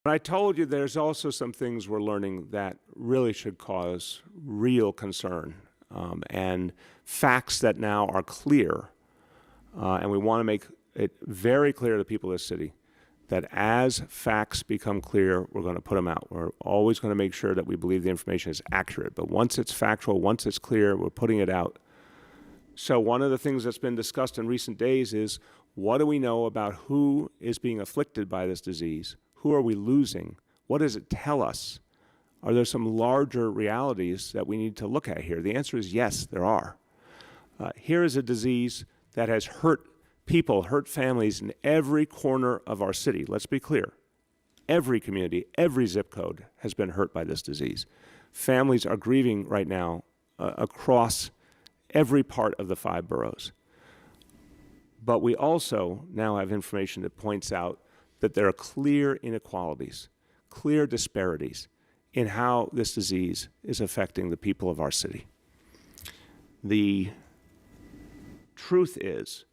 But I told you there's also some things we're learning that really should cause real concern, and facts that now are clear, and we want to make it very clear to people of this city that as facts become clear, we're going to put them out. We're always going to make sure that we believe the information is accurate, but once it's factual, once it's clear, we're putting it out. So one of the things that's been discussed in recent days is, what do we know about who is being afflicted by this disease? Who are we losing? What does it tell us? Are there some larger realities that we need to look at here? The answer is yes, there are. Here is a disease that has hurt people, hurt families in every corner of our city. Let's be clear. Every community, every zip code has been hurt by this disease. Families are grieving right now across every part of the 5 boroughs. But we also now have information that points out that there are clear inequalities, clear disparities in how this disease is affecting the people of our city. The truth is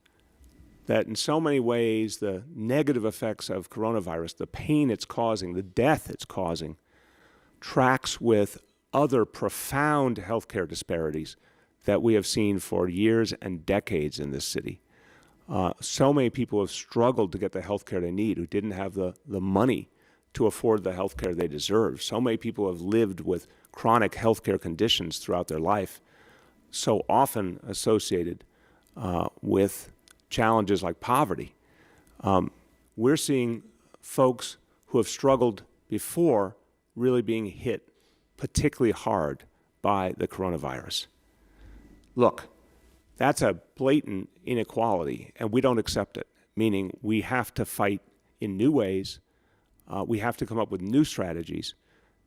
that in so many ways, the negative effects of coronavirus, the pain it's causing, the death it's causing, tracks with other profound healthcare disparities that we have seen for years and decades in this city. So many people have struggled to get the health care they need, who didn't have the money to afford the health care they deserve. So many people have lived with chronic health care conditions throughout their life, so often associated with challenges like poverty. We're seeing folks who have struggled before really being hit particularly hard by the coronavirus. Look, that's a blatant inequality, and we don't accept it, meaning we have to fight in new ways. We have to come up with new strategies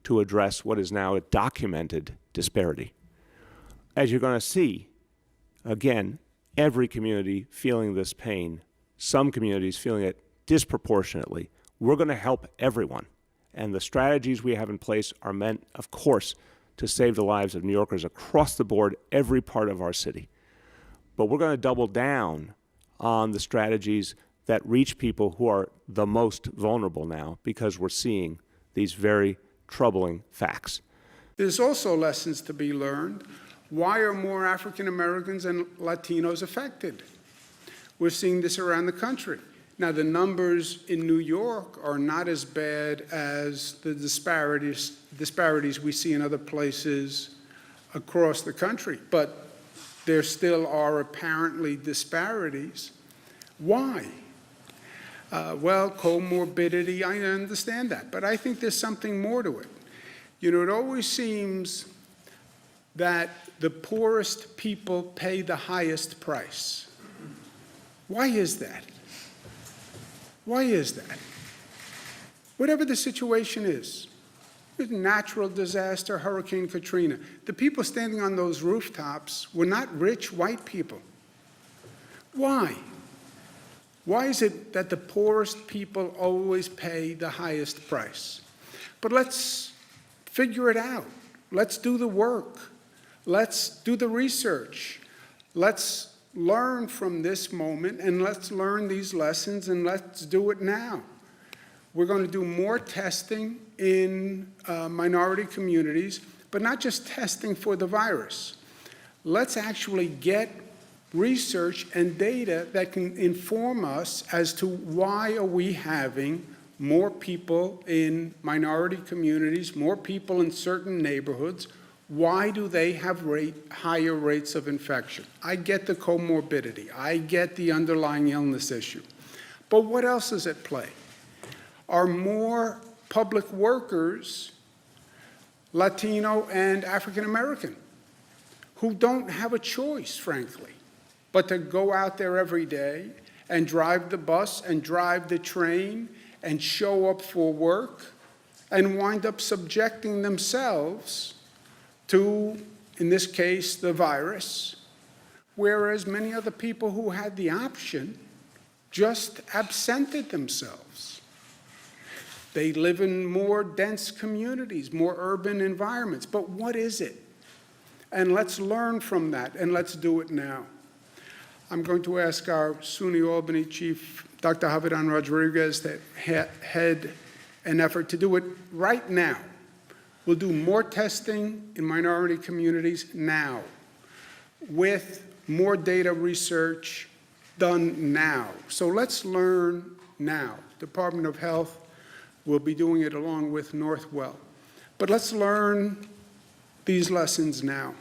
to address what is now a documented disparity. As you're going to see, again, every community feeling this pain, some communities feeling it disproportionately. We're going to help everyone, and the strategies we have in place are meant, of course, to save the lives of New Yorkers across the board, every part of our city. But we're going to double down on the strategies that reach people who are the most vulnerable now, because we're seeing these very troubling facts. There's also lessons to be learned. Why are more African Americans and Latinos affected? We're seeing this around the country. Now, the numbers in New York are not as bad as the disparities we see in other places across the country, but there still are apparently disparities. Why? Well, comorbidity, I understand that, but I think there's something more to it. You know, it always seems that the poorest people pay the highest price. Why is that? Why is that? Whatever the situation is, natural disaster, Hurricane Katrina, the people standing on those rooftops were not rich white people. Why? Why is it that the poorest people always pay the highest price? But let's figure it out. Let's do the work. Let's do the research. Let's learn from this moment, and let's learn these lessons, and let's do it now. We're going to do more testing in minority communities, but not just testing for the virus. Let's actually get research and data that can inform us as to why are we having more people in minority communities, more people in certain neighborhoods. Why do they have higher rates of infection? I get the comorbidity. I get the underlying illness issue. But what else is at play? Are more public workers Latino and African American who don't have a choice, frankly, but to go out there every day and drive the bus and drive the train and show up for work and wind up subjecting themselves to, in this case, the virus, whereas many other people who had the option just absented themselves. They live in more dense communities, more urban environments. But what is it? And let's learn from that, and let's do it now. I'm going to ask our SUNY Albany Chief, Dr. Javidan Rodriguez, to head an effort to do it right now. We'll do more testing in minority communities now, with more data research done now. So let's learn now. Department of Health will be doing it along with Northwell. But let's learn these lessons now.